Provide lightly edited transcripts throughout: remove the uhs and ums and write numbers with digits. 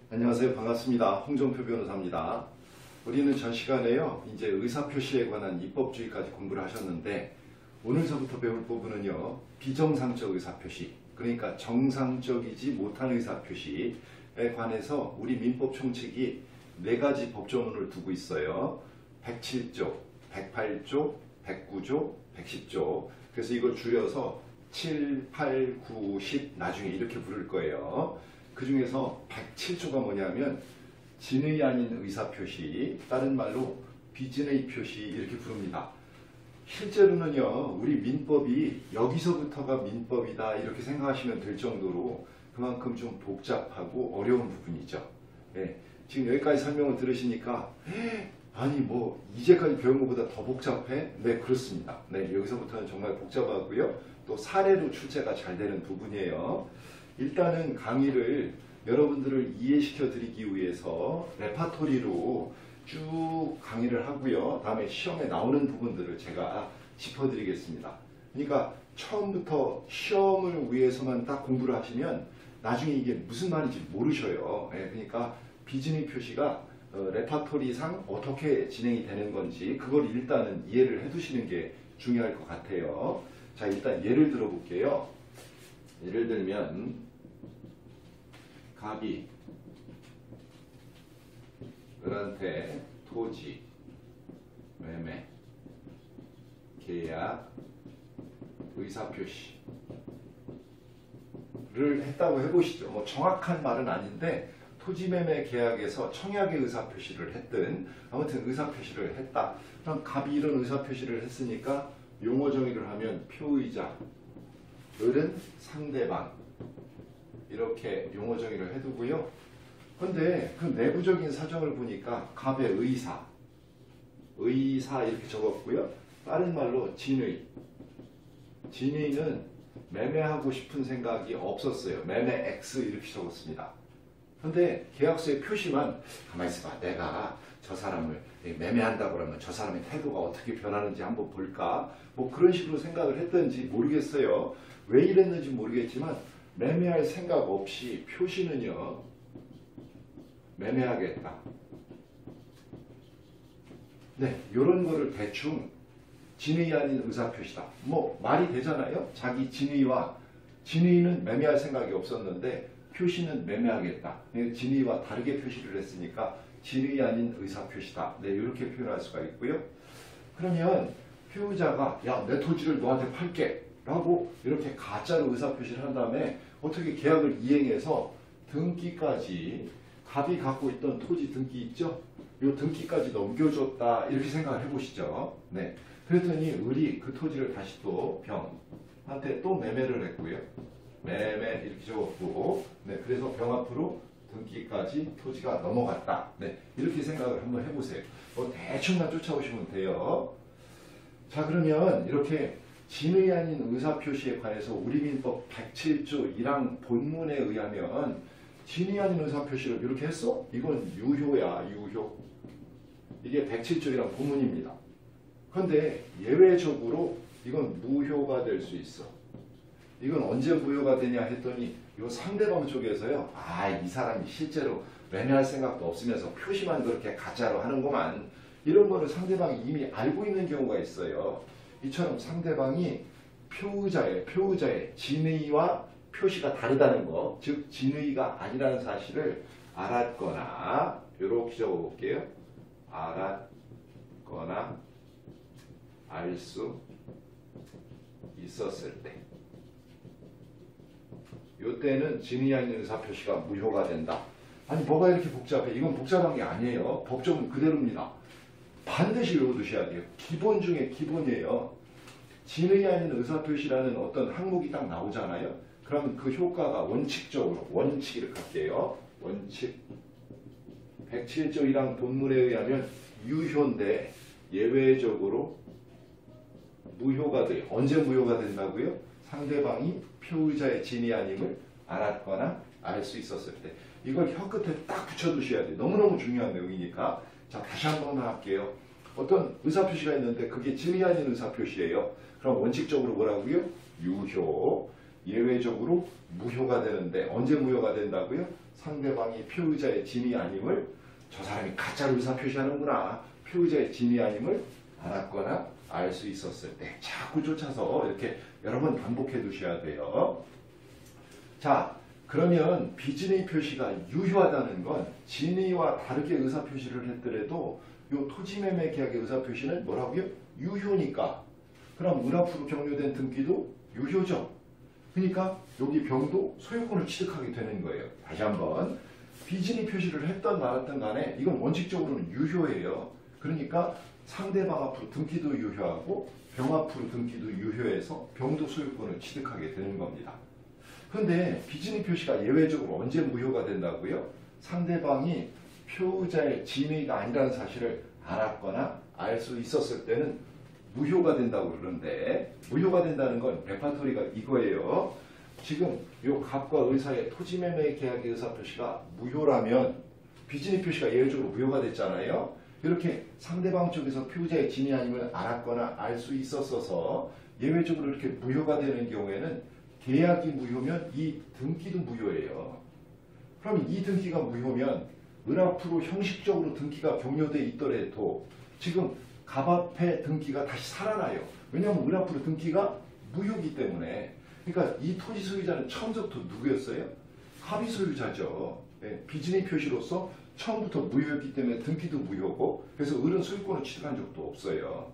안녕하세요. 반갑습니다. 홍정표 변호사입니다. 우리는 전 시간에요, 이제 의사표시에 관한 입법주의까지 공부를 하셨는데, 오늘서부터 배울 부분은요, 비정상적 의사표시, 그러니까 정상적이지 못한 의사표시에 관해서 우리 민법 총칙이 4가지 법조문을 두고 있어요. 107조, 108조, 109조, 110조. 그래서 이걸 줄여서 7, 8, 9, 10 나중에 이렇게 부를 거예요. 그 중에서 107조가 뭐냐면 진의 아닌 의사표시, 다른 말로 비진의 표시 이렇게 부릅니다. 실제로는요, 우리 민법이 여기서부터가 민법이다 이렇게 생각하시면 될 정도로 그만큼 좀 복잡하고 어려운 부분이죠. 네, 지금 여기까지 설명을 들으시니까 아니 뭐 이제까지 배운 것보다 더 복잡해? 네, 그렇습니다. 네, 여기서부터는 정말 복잡하고요. 또 사례로 출제가 잘 되는 부분이에요. 일단은 강의를 여러분들을 이해시켜 드리기 위해서 레파토리로 쭉 강의를 하고요. 다음에 시험에 나오는 부분들을 제가 짚어드리겠습니다. 그러니까 처음부터 시험을 위해서만 딱 공부를 하시면 나중에 이게 무슨 말인지 모르셔요. 그러니까 비진의 표시가 레파토리상 어떻게 진행이 되는 건지 그걸 일단은 이해를 해 두시는 게 중요할 것 같아요. 자, 일단 예를 들어 볼게요. 예를 들면 갑이 을한테 토지, 매매, 계약, 의사표시를 했다고 해보시죠. 뭐 정확한 말은 아닌데 토지 매매 계약에서 청약의 의사표시를 했든 아무튼 의사표시를 했다. 그럼 갑이 이런 의사표시를 했으니까 용어 정의를 하면 표의자, 을은 상대방 이렇게 용어 정의를 해두고요. 근데 그 내부적인 사정을 보니까 갑의 의사 이렇게 적었고요. 다른 말로 진의, 진의는 매매하고 싶은 생각이 없었어요. 매매 X 이렇게 적었습니다. 근데 계약서의 표시만 가만히 있어봐. 내가 저 사람을 매매한다고 그러면 저 사람의 태도가 어떻게 변하는지 한번 볼까? 뭐 그런 식으로 생각을 했던지 모르겠어요. 왜 이랬는지 모르겠지만 매매할 생각 없이 표시는요. 매매하겠다. 네, 이런 거를 대충 진의 아닌 의사표시다. 뭐 말이 되잖아요. 자기 진의는 매매할 생각이 없었는데 표시는 매매하겠다. 진의와 다르게 표시를 했으니까 진의 아닌 의사표시다. 네, 이렇게 표현할 수가 있고요. 그러면 표의자가 야, 내 토지를 너한테 팔게 라고 이렇게 가짜로 의사표시를 한 다음에 어떻게 계약을 이행해서 등기까지 갑이 갖고 있던 토지 등기 있죠? 이 등기까지 넘겨줬다 이렇게 생각을 해보시죠. 네, 그랬더니 을이 그 토지를 다시 또 병한테 또 매매를 했고요. 매매 이렇게 적었고, 네, 그래서 병 앞으로 등기까지 토지가 넘어갔다. 네, 이렇게 생각을 한번 해보세요. 대충만 쫓아오시면 돼요. 자, 그러면 이렇게 진의 아닌 의사표시에 관해서 우리 민법 107조 1항 본문에 의하면 진의 아닌 의사표시를 이렇게 했어? 이건 유효야, 유효. 이게 107조 1항 본문입니다. 그런데 예외적으로 이건 무효가 될 수 있어. 이건 언제 무효가 되냐 했더니 이 상대방 쪽에서요. 아, 이 사람이 실제로 매매할 생각도 없으면서 표시만 그렇게 가짜로 하는구만. 이런 거를 상대방이 이미 알고 있는 경우가 있어요. 이처럼 상대방이 표의자의 진의와 표시가 다르다는 거, 즉 진의가 아니라는 사실을 알았거나, 이렇게 적어볼게요. 알았거나 알 수 있었을 때, 이때는 진의 아닌 의사표시가 무효가 된다. 아니 뭐가 이렇게 복잡해? 이건 복잡한 게 아니에요. 법조문 그대로입니다. 반드시 외워두셔야 돼요. 기본 중에 기본이에요. 진의 아닌 의사표시라는 어떤 항목이 딱 나오잖아요. 그러면 그 효과가 원칙적으로, 원칙 이렇게 할게요. 원칙 107조 1항 본문에 의하면 유효인데 예외적으로 무효가 돼요. 언제 무효가 된다고요? 상대방이 표의자의 진의 아님을 알았거나 알 수 있었을 때. 이걸 혀 끝에 딱 붙여두셔야 돼요. 너무너무 중요한 내용이니까. 자, 다시 한번 할게요. 어떤 의사표시가 있는데 그게 진의 아닌 의사표시예요. 그럼 원칙적으로 뭐라고요? 유효. 예외적으로 무효가 되는데 언제 무효가 된다고요? 상대방이 피의자의 진위 아님을 저 사람이 가짜로 의사표시하는구나. 피의자의 진위 아님을 알았거나 알 수 있었을 때 자꾸 쫓아서 이렇게 여러 번 반복해 두셔야 돼요. 자, 그러면 비진의 표시가 유효하다는 건 진의와 다르게 의사표시를 했더라도 요 토지매매 계약의 의사표시는 뭐라고요? 유효니까. 그럼 은 앞으로 격려된 등기도 유효죠. 그러니까 여기 병도 소유권을 취득하게 되는 거예요. 다시 한번 비진의 표시를 했던 말았던 간에 이건 원칙적으로는 유효해요. 그러니까 상대방 앞으로 등기도 유효하고 병 앞으로 등기도 유효해서 병도 소유권을 취득하게 되는 겁니다. 그런데 비진의 표시가 예외적으로 언제 무효가 된다고요? 상대방이 표의자의 진의가 아니라는 사실을 알았거나 알 수 있었을 때는 무효가 된다고 그러는데, 무효가 된다는 건 레파토리가 이거예요. 지금 요 갑과 의사의 토지매매 계약의 의사표시가 무효라면 비진의 표시가 예외적으로 무효가 됐잖아요. 이렇게 상대방 쪽에서 표의자의 진위 아님을 알았거나 알 수 있었어서 예외적으로 이렇게 무효가 되는 경우에는 계약이 무효면 이 등기도 무효예요. 그럼 이 등기가 무효면 은 앞으로 형식적으로 등기가 격려돼 있더라도 지금 갑 앞에 등기가 다시 살아나요. 왜냐하면 은 앞으로 등기가 무효이기 때문에. 그러니까 이 토지 소유자는 처음부터 누구였어요? 갑이 소유자죠. 네, 비진의 표시로서 처음부터 무효였기 때문에 등기도 무효고, 그래서 을은 소유권을 취득한 적도 없어요.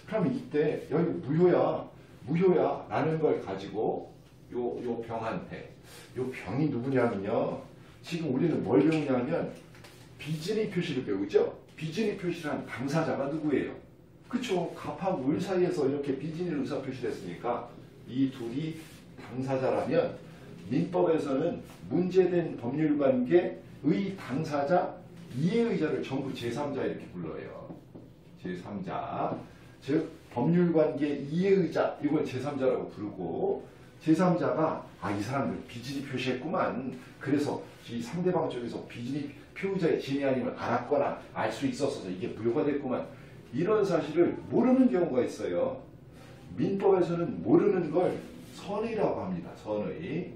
그러면 이때 야 이거 무효야 라는 걸 가지고 요 병한테, 요 병이 누구냐면요, 지금 우리는 뭘 배우냐면 비진의 표시를 배우죠. 비진의 표시를 한 당사자가 누구예요? 그쵸? 갑하고 을 사이에서 이렇게 비진의 의사 표시됐으니까 이 둘이 당사자라면 민법에서는 문제된 법률관계의 당사자 이해의자를 전부 제3자 이렇게 불러요. 제3자, 즉 법률관계 이해의자, 이걸 제3자라고 부르고, 제3자가 이 사람들 비진의 표시했구만. 그래서 이 상대방 쪽에서 비진의 표의자의 진위 아님을 알았거나 알 수 있었어서 이게 무효가 됐구만. 이런 사실을 모르는 경우가 있어요. 민법에서는 모르는 걸 선의라고 합니다. 선의.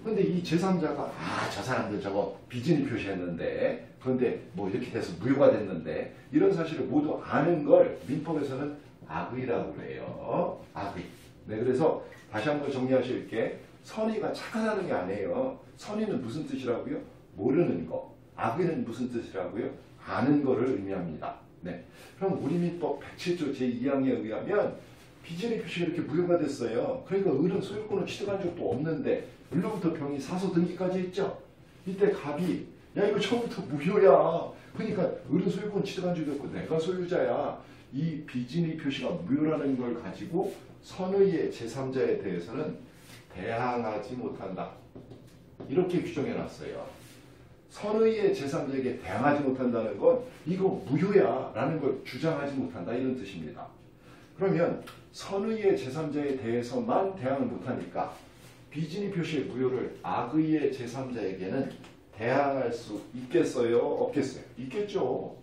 근데 이 제3자가 저 사람들 저거 비진의 표시했는데, 그런데 뭐 이렇게 돼서 무효가 됐는데, 이런 사실을 모두 아는 걸 민법에서는 악의라고 해요. 악의. 네, 그래서 다시 한번 정리하실게. 선의가 착각하는 게 아니에요. 선의는 무슨 뜻이라고요? 모르는 거. 악의는 무슨 뜻이라고요? 아는 거를 의미합니다. 네. 그럼 우리 민법 107조 제2항에 의하면 비진의 표시가 이렇게 무효가 됐어요. 그러니까 을은 소유권을 취득한 적도 없는데 을로부터 병이 사소 등기까지 했죠. 이때 갑이 야 이거 처음부터 무효야. 그러니까 을은 소유권 취득한 적이 없고 내가 소유자야. 이 비진의 표시가 무효라는 걸 가지고 선의의 제3자에 대해서는 대항하지 못한다. 이렇게 규정해 놨어요. 선의의 제3자에게 대항하지 못한다는 건 이거 무효야 라는 걸 주장하지 못한다 이런 뜻입니다. 그러면 선의의 제3자에 대해서만 대항을 못하니까 비진의 표시의 무효를 악의의 제3자에게는 대항할 수 있겠어요? 없겠어요? 있겠죠.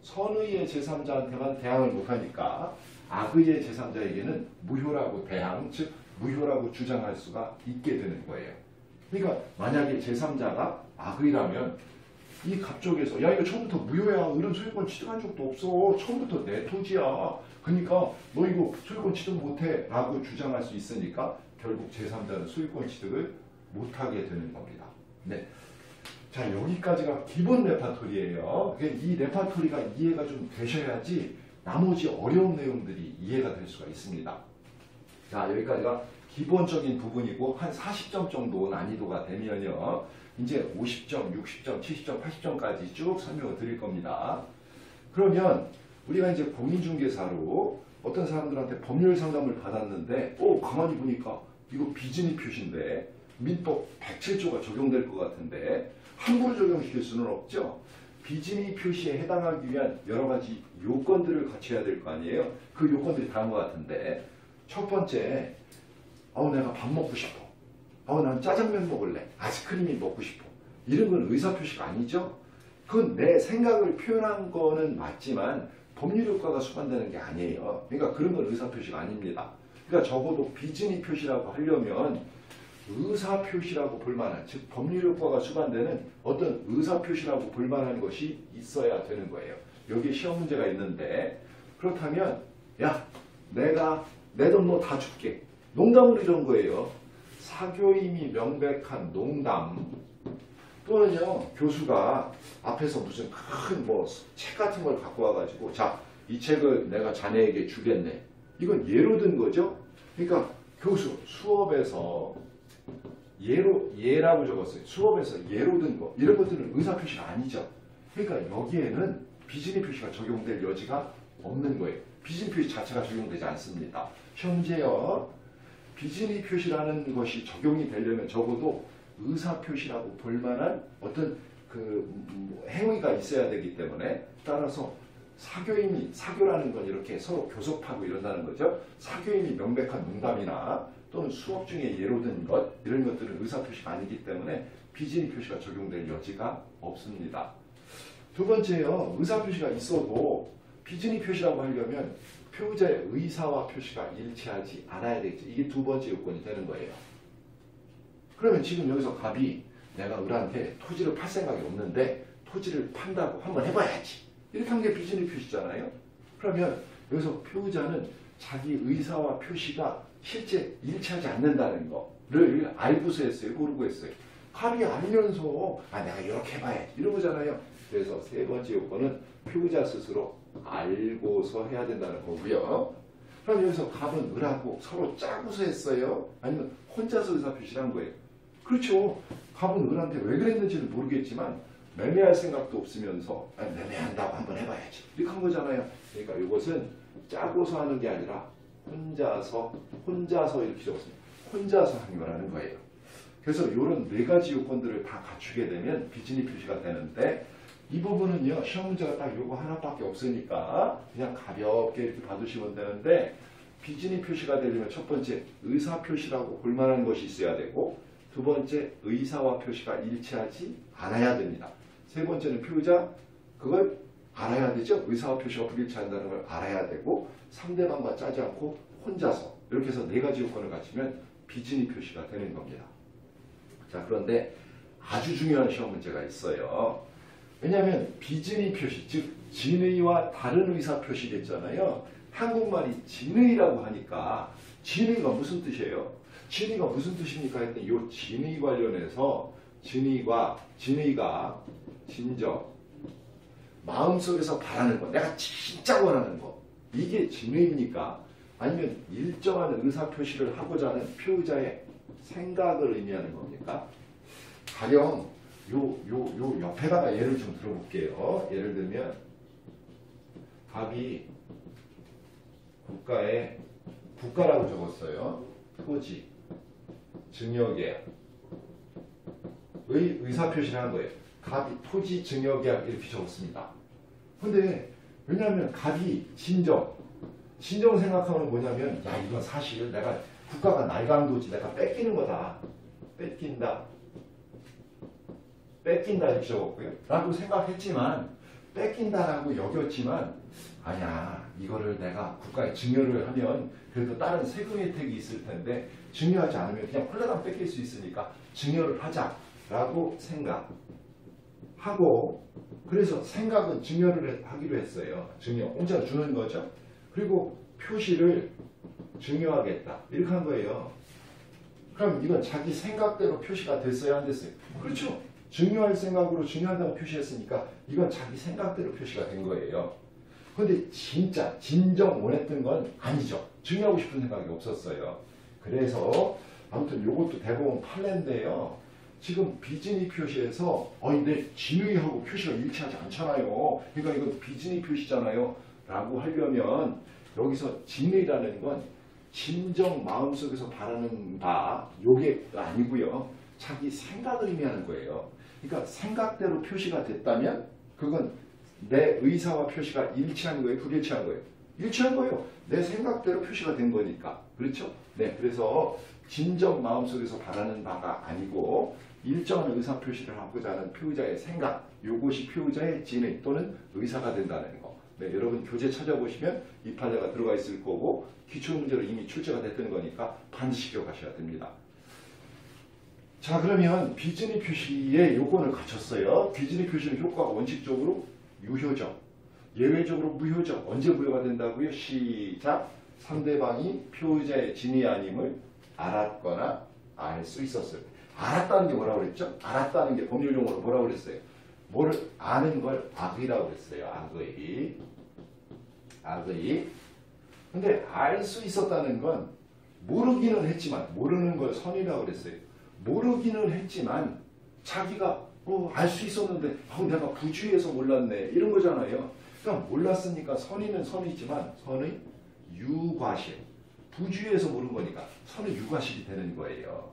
선의의 제3자한테만 대항을 못하니까 악의의 제3자에게는 무효라고 대항, 즉 무효라고 주장할 수가 있게 되는 거예요. 그러니까 만약에 제3자가 악의라면 이 갑 쪽에서 야 이거 처음부터 무효야. 을은 소유권 취득한 적도 없어. 처음부터 내 토지야. 그러니까 너 이거 소유권 취득 못해 라고 주장할 수 있으니까 결국 제3자는 소유권 취득을 못하게 되는 겁니다. 네. 자, 여기까지가 기본 레파토리예요. 이 레파토리가 이해가 좀 되셔야지 나머지 어려운 내용들이 이해가 될 수가 있습니다. 자, 여기까지가 기본적인 부분이고 한 40점 정도 난이도가 되면요. 이제 50점, 60점, 70점, 80점까지 쭉 설명을 드릴 겁니다. 그러면 우리가 이제 공인중개사로 어떤 사람들한테 법률 상담을 받았는데 가만히 보니까 이거 비진의 표시인데 민법 107조가 적용될 것 같은데 함부로 적용시킬 수는 없죠. 비진의 표시에 해당하기 위한 여러 가지 요건들을 갖춰야 될 거 아니에요. 그 요건들이 다른 것 같은데 첫 번째, 내가 밥 먹고 싶어. 난 짜장면 먹을래. 아이스크림이 먹고 싶어. 이런 건 의사표시가 아니죠. 그건 내 생각을 표현한 거는 맞지만 법률 효과가 수반되는 게 아니에요. 그러니까 그런 건 의사표시가 아닙니다. 그러니까 적어도 비진의 표시라고 하려면 의사 표시라고 볼 만한, 즉 법률 효과가 수반되는 어떤 의사 표시라고 볼 만한 것이 있어야 되는 거예요. 여기 시험 문제가 있는데, 그렇다면 야, 내가 내 돈 뭐 다 줄게. 농담으로 이런 거예요. 사교임이 명백한 농담. 또는요, 교수가 앞에서 무슨 큰 뭐 책 같은 걸 갖고 와가지고, 자, 이 책을 내가 자네에게 주겠네. 이건 예로 든 거죠. 그러니까 교수 수업에서 예라고 적었어요. 수업에서 예로 든 거. 이런 것들은 의사표시가 아니죠. 그러니까 여기에는 비진의 표시가 적용될 여지가 없는 거예요. 비진의 표시 자체가 적용되지 않습니다. 현재요, 비진의 표시라는 것이 적용이 되려면 적어도 의사표시라고 볼 만한 어떤 그 행위가 있어야 되기 때문에, 따라서 사교라는 건 이렇게 서로 교섭하고 이런다는 거죠. 사교임이 명백한 농담이나 또는 수업 중에 예로 든 것, 이런 것들은 의사표시가 아니기 때문에 비진의 표시가 적용될 여지가 없습니다. 두 번째요, 의사표시가 있어도 비진의 표시라고 하려면 표자의 의사와 표시가 일치하지 않아야 되겠죠. 이게 두 번째 요건이 되는 거예요. 그러면 지금 여기서 갑이 내가 을한테 토지를 팔 생각이 없는데 토지를 판다고 한번 해봐야지, 이렇게 한 게 비진의 표시잖아요. 그러면 여기서 표자는 자기 의사와 표시가 실제 일치하지 않는다는 거를 알고서 했어요? 모르고 했어요? 갑이 알면서 내가 이렇게 해봐야지 이런 거잖아요. 그래서 세 번째 요건은 표자 스스로 알고서 해야 된다는 거고요. 그럼 여기서 갑은 을하고 서로 짜고서 했어요? 아니면 혼자서 의사표시를 한 거예요? 그렇죠. 갑은 을한테 왜 그랬는지는 모르겠지만 매매할 생각도 없으면서 매매한다고 한번 해봐야지 이렇게 한 거잖아요. 그러니까 이것은 짜고서 하는 게 아니라 혼자서 이렇게 적었습니다. 혼자서 한 거라는 거예요. 그래서 이런 네 가지 요건들을 다 갖추게 되면 비진의 표시가 되는데, 이 부분은요, 시험 문제가 딱 요거 하나밖에 없으니까 그냥 가볍게 이렇게 봐두시면 되는데, 비진의 표시가 되려면 첫 번째 의사 표시라고 볼 만한 것이 있어야 되고, 두 번째 의사와 표시가 일치하지 않아야 됩니다. 세 번째는 표자, 그걸 알아야 되죠. 의사와 표시가 불일치한다는 걸 알아야 되고, 상대방과 짜지 않고 혼자서, 이렇게 해서 네 가지 요건을 갖추면 비진의 표시가 되는 겁니다. 자, 그런데 아주 중요한 시험 문제가 있어요. 왜냐하면 비진의 표시, 즉 진의와 다른 의사 표시겠잖아요. 한국말이 진의라고 하니까 진의가 무슨 뜻이에요? 진의가 무슨 뜻입니까? 했더니 이 진의 관련해서 진의가 진정, 마음속에서 바라는 거, 내가 진짜 원하는 거, 이게 진의입니까? 아니면 일정한 의사표시를 하고자 하는 표자의 생각을 의미하는 겁니까? 가령 요 옆에다가 예를 좀 들어볼게요. 예를 들면 갑이 국가라고 적었어요. 토지, 증여계약, 의사표시를 한 거예요. 갑이 토지 증여계약 이렇게 적었습니다. 근데 왜냐하면 갑이 진정 생각하면 뭐냐면, 야, 이건 사실 내가 국가가 날강도지, 내가 뺏기는 거다. 뺏긴다 이렇게 적었고요. 라고 생각했지만, 뺏긴다라고 여겼지만, 아니야, 이거를 내가 국가에 증여를 하면 그래도 다른 세금 혜택이 있을 텐데 증여하지 않으면 그냥 홀라당 뺏길 수 있으니까 증여를 하자라고 생각하고, 그래서 생각은 증여를 하기로 했어요. 증여, 공짜 주는 거죠. 그리고 표시를 증여하겠다 이렇게 한 거예요. 그럼 이건 자기 생각대로 표시가 됐어요, 안 됐어요? 그렇죠. 증여할 생각으로 증여한다고 표시했으니까 이건 자기 생각대로 표시가 된 거예요. 그런데 진짜 진정 원했던 건 아니죠. 증여하고 싶은 생각이 없었어요. 그래서 아무튼 이것도 대법원 판례인데요. 지금 비진의 표시에서 근데 진의하고 표시가 일치하지 않잖아요. 그러니까 이건 비진의 표시잖아요. 라고 하려면 여기서 진의라는 건 진정 마음속에서 바라는 바, 요게 아니고요. 자기 생각을 의미하는 거예요. 그러니까 생각대로 표시가 됐다면 그건 내 의사와 표시가 일치한 거예요? 불일치한 거예요? 일치한 거예요. 내 생각대로 표시가 된 거니까. 그렇죠? 네, 그래서 진정 마음속에서 바라는 바가 아니고 일정한 의사 표시를 하고자 하는 표자의 생각, 요것이 표자의 진의 또는 의사가 된다는 거. 네, 여러분 교재 찾아보시면 이 판례가 들어가 있을 거고 기출문제로 이미 출제가 됐던 거니까 반드시 기억하셔야 됩니다. 자, 그러면 비진입 표시의 요건을 갖췄어요. 비진입 표시는 효과가 원칙적으로 유효적, 예외적으로 무효적. 언제 무효가 된다고요? 시작. 상대방이 표의자의 진위 아님을 알았거나 알 수 있었을 때. 알았다는 게 뭐라고 그랬죠? 알았다는 게 법률 용어로 뭐라고 그랬어요? 뭐를 아는 걸 악의라고 그랬어요. 악의. 근데 알 수 있었다는 건 모르기는 했지만, 모르는 걸 선이라고 그랬어요. 모르기는 했지만 자기가 알 수 있었는데 내가 부주의해서 몰랐네 이런 거잖아요. 그러니까 몰랐으니까 선의는 선이지만 선의 유과실, 부주의해서 모른 거니까 선의 유과실이 되는 거예요.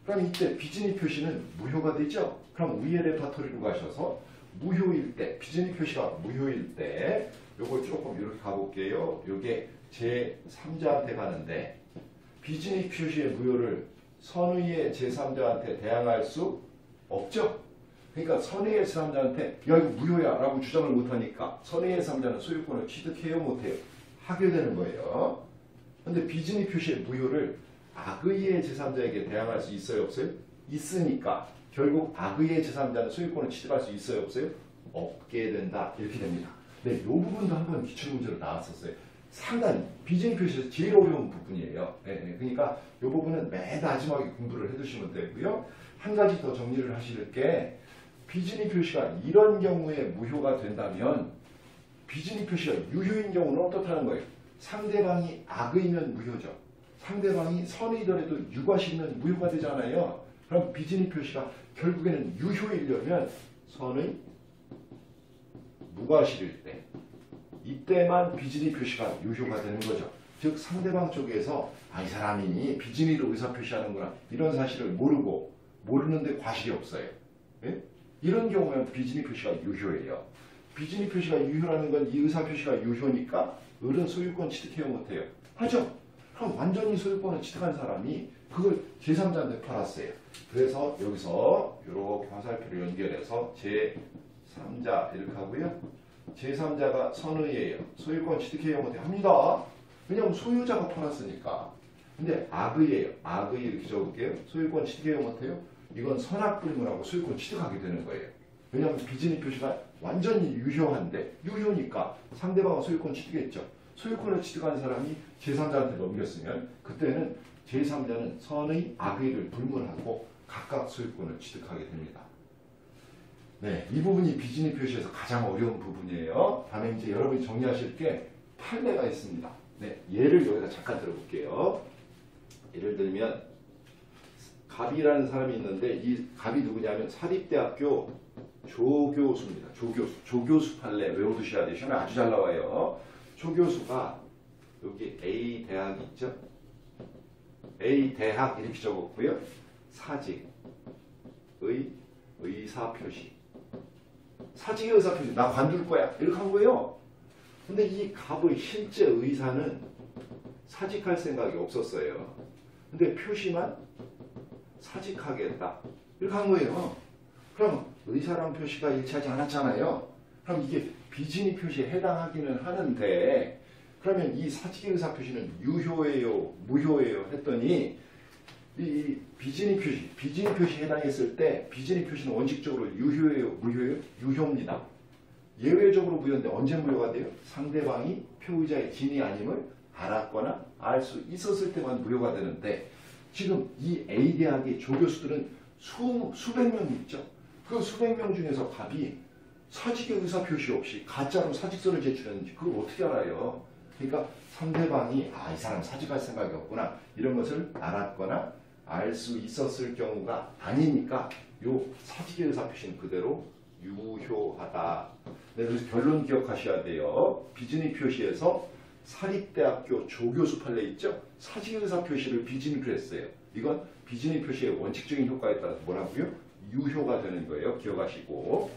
그럼 이때 비진입 표시는 무효가 되죠. 그럼 위의 레파토리로 가셔서 무효일 때, 비진입 표시가 무효일 때 요걸 조금 이렇게 가볼게요. 요게 제3자한테 가는데 비진입 표시의 무효를 선의의 제3자한테 대항할 수 없죠. 그러니까 선의의 제3자한테 야 이거 무효야 라고 주장을 못하니까 선의의 제3자는 소유권을 취득해요 못해요? 하게 되는 거예요. 근데 비진입 표시의 무효를 악의의 제3자에게 대항할 수 있어요 없어요? 있으니까 결국 악의의 제3자는 소유권을 취득할 수 있어요 없어요? 없게 된다 이렇게 됩니다. 네, 이 부분도 한번 기출문제로 나왔었어요. 상당히 비진입 표시에서 제일 어려운 부분이에요. 네, 그러니까 이 부분은 맨 마지막에 공부를 해두시면 되고요. 한 가지 더 정리를 하실 게 비진입 표시가 이런 경우에 무효가 된다면 비진입 표시가 유효인 경우는 어떻다는 거예요? 상대방이 악의면 무효죠. 상대방이 선이더라도 유과시면 무효가 되잖아요. 그럼 비진입 표시가 결국에는 유효이려면 선의 무과실일 때 이때만 비진입 표시가 유효가 되는 거죠. 즉 상대방 쪽에서 이 사람이 비진입으로 의사표시하는구나 이런 사실을 모르는데 과실이 없어요. 네? 이런 경우는 비진입 표시가 유효예요. 비진입 표시가 유효라는 건 이 의사표시가 유효니까 을은 소유권 취득해요 못해요? 하죠. 그럼 완전히 소유권을 취득한 사람이 그걸 제3자한테 팔았어요. 그래서 여기서 이렇게 화살표를 연결해서 제3자 이렇게 하고요. 제3자가 선의예요. 소유권 취득해요 못해요? 합니다. 왜냐하면 소유자가 팔았으니까. 근데 악의예요. 악의 이렇게 적을게요. 소유권 취득해요 못해요? 이건 선악불문하고 소유권 취득하게 되는 거예요. 왜냐하면 비진입 표시가 완전히 유효한데 유효니까 상대방은 소유권 취득했죠. 소유권을 취득한 사람이 제3자한테 넘겼으면 그때는 제3자는 선의 악의를 불문하고 각각 소유권을 취득하게 됩니다. 네, 이 부분이 비진입 표시에서 가장 어려운 부분이에요. 다음에 이제 여러분이 정리하실 게 판례가 있습니다. 네, 예를 여기다 잠깐 들어볼게요. 예를 들면 갑이라는 사람이 있는데 이 갑이 누구냐면 사립대학교 조교수입니다. 조교수 판례 외워두셔야 돼요. 시험에 아주 잘 나와요. 조교수가 여기 A 대학 있죠? A 대학 이렇게 적었고요. 사직의 의사표시. 사직의 의사표시. 나 관둘 거야. 이렇게 한 거예요. 근데 이 갑의 실제 의사는 사직할 생각이 없었어요. 근데 표시만 사직하겠다. 이렇게 한 거예요. 그럼 의사랑 표시가 일치하지 않았잖아요. 그럼 이게 비진입 표시에 해당하기는 하는데 그러면 이 사직의 의사 표시는 유효예요? 무효예요? 했더니 이 비진입 표시에 해당했을 때 비진입 표시는 원칙적으로 유효예요? 무효예요? 유효입니다. 예외적으로 무효인데 언제 무효가 돼요? 상대방이 표의자의 진위 아님을 알았거나 알 수 있었을 때만 무효가 되는데 지금 이 A 대학의 조교수들은 수백 명 있죠. 그 수백 명 중에서 갑이 사직의 의사표시 없이 가짜로 사직서를 제출했는지 그걸 어떻게 알아요? 그러니까 상대방이 이 사람 사직할 생각이 없구나 이런 것을 알았거나 알 수 있었을 경우가 아니니까 요 사직의 의사표시는 그대로 유효하다. 네, 그래서 결론 기억하셔야 돼요. 비진입 표시에서 사립대학교 조교수 판례 있죠? 사직의 의사표시를 비진입을 했어요. 이건 비진입 표시의 원칙적인 효과에 따라서 뭐라고요? 유효가 되는 거예요. 기억하시고.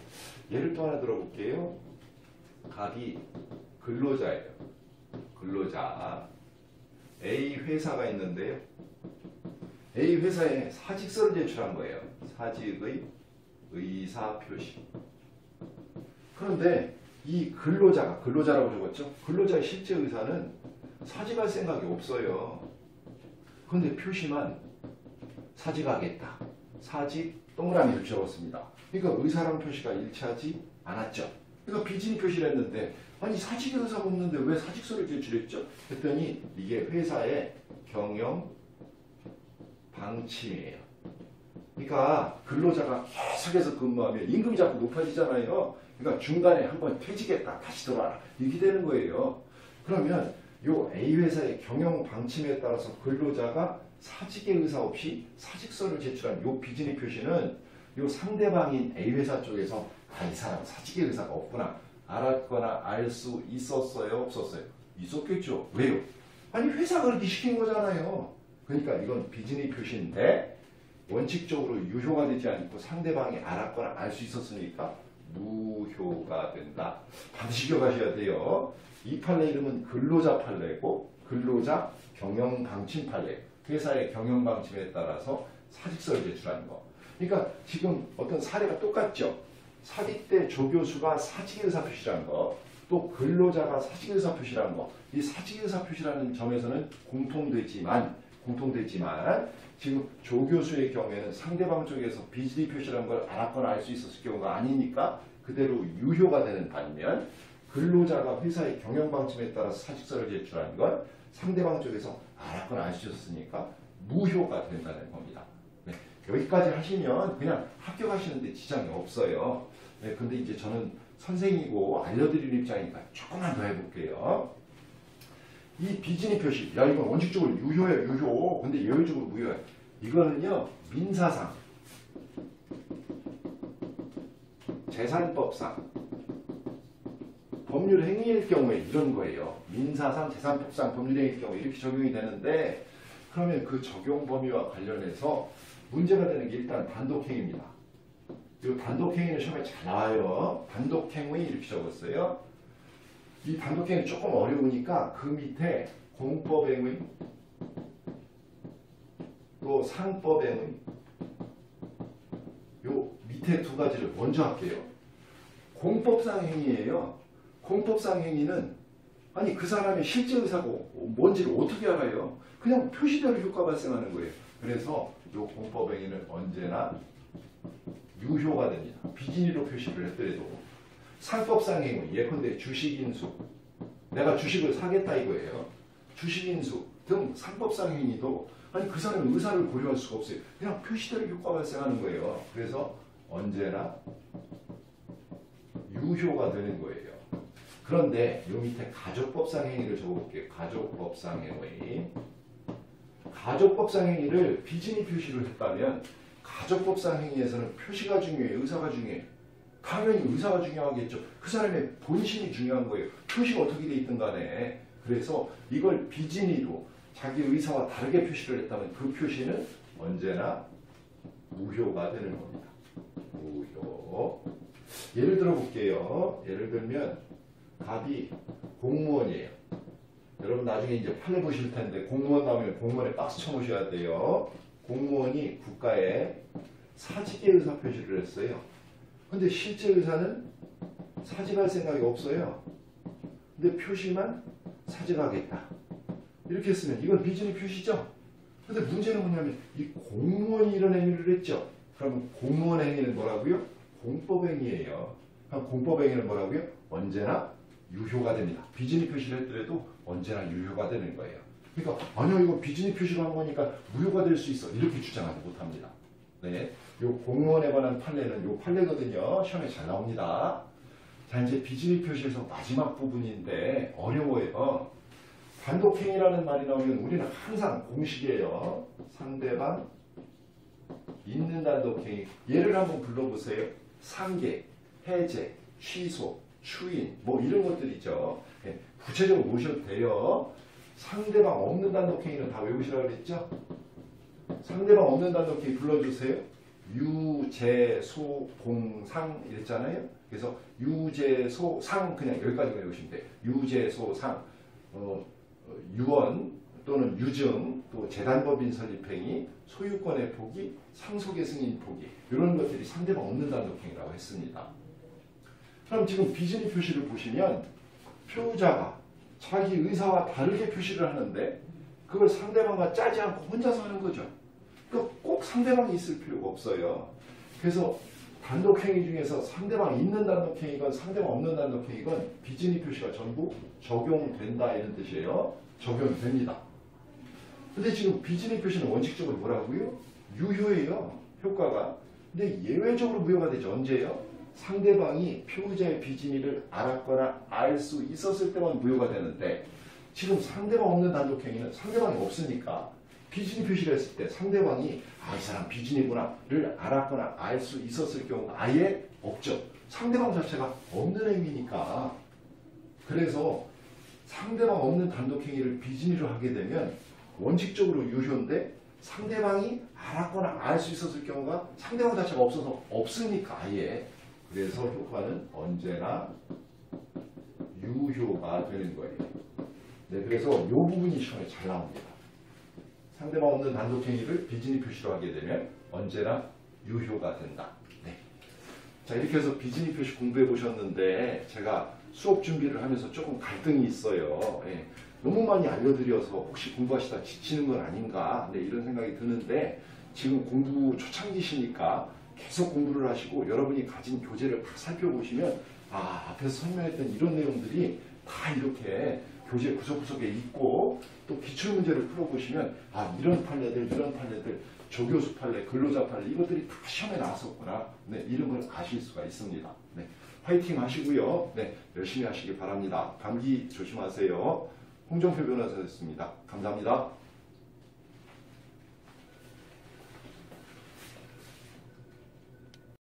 예를 또 하나 들어볼게요. 갑이 근로자예요. 근로자. A 회사가 있는데요. A 회사에 사직서를 제출한 거예요. 사직의 의사표시. 그런데 이 근로자라고 적었죠. 근로자의 실제 의사는 사직할 생각이 없어요. 그런데 표시만 사직하겠다. 사직 동그라미를 적었습니다. 그러니까 의사랑 표시가 일치하지 않았죠. 그러니까 비진이 표시를 했는데 아니 사직의 의사가 없는데 왜 사직서를 제출했죠? 했더니 이게 회사의 경영 방침이에요. 그러니까 근로자가 계속해서 근무하면 임금이 자꾸 높아지잖아요. 그러니까 중간에 한번 퇴직했다 다시 돌아라 이렇게 되는 거예요. 그러면 요 A 회사의 경영 방침에 따라서 근로자가 사직의 의사 없이 사직서를 제출한 요 비진의 표시는 요 상대방인 A 회사 쪽에서 이 사람 사직의 의사가 없구나 알았거나 알 수 있었어요 없었어요? 있었겠죠. 왜요? 아니 회사가 그렇게 시킨 거잖아요. 그러니까 이건 비진의 표시인데 원칙적으로 유효가 되지 않고 상대방이 알았거나 알 수 있었으니까 무효가 된다. 반드시 기억하셔야 돼요. 이 판례 이름은 근로자 판례고 근로자 경영 방침 판례. 회사의 경영 방침에 따라서 사직서를 제출하는 거. 그러니까 지금 어떤 사례가 똑같죠. 사직 때 조교수가 사직의사 표시라는 거, 또 근로자가 사직의사 표시라는 거. 이 사직의사 표시라는 점에서는 공통되지만 지금 조교수의 경우에는 상대방 쪽에서 비지리 표시라는 걸 알았거나 알 수 있었을 경우가 아니니까 그대로 유효가 되는 반면 근로자가 회사의 경영 방침에 따라서 사직서를 제출하는 건 상대방 쪽에서 알았거나 알 수 있었으니까 무효가 된다는 겁니다. 네, 여기까지 하시면 그냥 합격하시는데 지장이 없어요. 네, 근데 이제 저는 선생이고 알려드리는 입장이니까 조금만 더 해볼게요. 이 비진의 표시, 야 이건 원칙적으로 유효예요, 유효. 근데 예외적으로 무효예요. 이거는요 민사상, 재산법상, 법률 행위일 경우에 이런 거예요. 민사상, 재산법상, 법률 행위일 경우에 이렇게 적용이 되는데 그러면 그 적용 범위와 관련해서 문제가 되는 게 일단 단독행위입니다. 이 단독행위는 시험에 잘 나와요. 단독행위 이렇게 적었어요. 이 단독행위 조금 어려우니까 그 밑에 공법행위, 또 상법행위, 요 밑에 두 가지를 먼저 할게요. 공법상 행위예요. 공법상 행위는 아니 그 사람의 실제 의사고 뭔지를 어떻게 알아요? 그냥 표시대로 효과 발생하는 거예요. 그래서 요 공법행위는 언제나 유효가 됩니다. 비진리로 표시를 했더라도. 상법상 행위, 예컨대 주식인수, 내가 주식을 사겠다 이거예요. 주식인수 등 상법상 행위도 아니 그 사람의 의사를 고려할 수가 없어요. 그냥 표시대로 효과 발생하는 거예요. 그래서 언제나 유효가 되는 거예요. 그런데 요 밑에 가족법상 행위를 적어볼게요. 가족법상 행위. 가족법상 행위를 비진리 표시를 했다면 가족법상 행위에서는 표시가 중요해요? 의사가 중요해요? 당연히 의사가 중요하겠죠. 그 사람의 본심이 중요한 거예요. 표시가 어떻게 돼 있든 간에. 그래서 이걸 비진리로 자기 의사와 다르게 표시를 했다면 그 표시는 언제나 무효가 되는 겁니다. 무효. 예를 들어 볼게요. 예를 들면 갑이 공무원이에요. 여러분 나중에 이제 판례 보실 텐데 공무원 나오면 공무원에 박스 쳐놓으셔야 돼요. 공무원이 국가에 사직의 의사 표시를 했어요. 근데 실제 의사는 사직할 생각이 없어요. 근데 표시만 사직하겠다. 이렇게 했으면 이건 비진리 표시죠. 근데 문제는 뭐냐면 이 공무원이 이런 행위를 했죠. 그러면 공무원 행위는 뭐라고요? 공법행위예요. 그럼 공법행위는 뭐라고요? 언제나 유효가 됩니다. 비진리 표시를 했더라도 언제나 유효가 되는 거예요. 그러니까 아니요 이거 비진리 표시로 한 거니까 무효가 될 수 있어 이렇게 주장하지 못합니다. 네, 요 공무원에 관한 판례는 요 판례거든요. 시험에 잘 나옵니다. 자 이제 비진리 표시에서 마지막 부분인데 어려워요. 단독행위라는 말이 나오면 우리는 항상 공식이에요. 상대방 있는 단독행위. 예를 한번 불러보세요. 상계, 해제, 취소, 추인 뭐 이런 것들 있죠. 네, 구체적으로 모셔도 돼요. 상대방 없는 단독행위는 다 외우시라고 그랬죠. 상대방 없는 단독행위 불러주세요. 유재소 공상 이랬잖아요. 그래서 유재소 상 그냥 여기까지 외우시면 돼요. 유재소 상 유언 또는 유증 또 재단법인 설립행위 소유권의 포기 상속의 승인 포기 이런 것들이 상대방 없는 단독행위라고 했습니다. 그럼 지금 비진이 표시를 보시면 표자가 자기 의사와 다르게 표시를 하는데 그걸 상대방과 짜지 않고 혼자서 하는 거죠. 그러니까 꼭 상대방이 있을 필요가 없어요. 그래서 단독행위 중에서 상대방 있는 단독행위건 상대방 없는 단독행위건 비진이 표시가 전부 적용된다 이런 뜻이에요. 적용됩니다. 근데 지금 비진이 표시는 원칙적으로 뭐라고요? 유효예요. 효과가. 근데 예외적으로 무효가 되죠. 언제예요? 상대방이 표의자의 비진이를 알았거나 알 수 있었을 때만 무효가 되는데 지금 상대방 없는 단독행위는 상대방이 없으니까 비진이 표시를 했을 때 상대방이 이 사람 비진이구나를 알았거나 알 수 있었을 경우 아예 없죠. 상대방 자체가 없는 행위니까. 그래서 상대방 없는 단독행위를 비진이로 하게 되면 원칙적으로 유효인데 상대방이 알았거나 알 수 있었을 경우가 상대방 자체가 없어서 없으니까 아예. 그래서 효과는 언제나 유효가 되는 거예요. 네, 그래서 이 부분이 시험에 잘 나옵니다. 상대방 없는 단독행위를 비진이 표시로 하게 되면 언제나 유효가 된다. 네. 자, 이렇게 해서 비진이 표시 공부해 보셨는데 제가 수업 준비를 하면서 조금 갈등이 있어요. 예. 너무 많이 알려드려서 혹시 공부하시다 지치는 건 아닌가 네, 이런 생각이 드는데 지금 공부 초창기시니까 계속 공부를 하시고 여러분이 가진 교재를 다 살펴보시면 앞에서 설명했던 이런 내용들이 다 이렇게 교재 구석구석에 있고 또 기출문제를 풀어보시면 이런 판례들 조교수 판례, 근로자 판례 이것들이 다 시험에 나왔었구나 네, 이런 걸 아실 수가 있습니다. 네, 화이팅 하시고요. 네, 열심히 하시기 바랍니다. 감기 조심하세요. 홍정표 변호사였습니다. 감사합니다.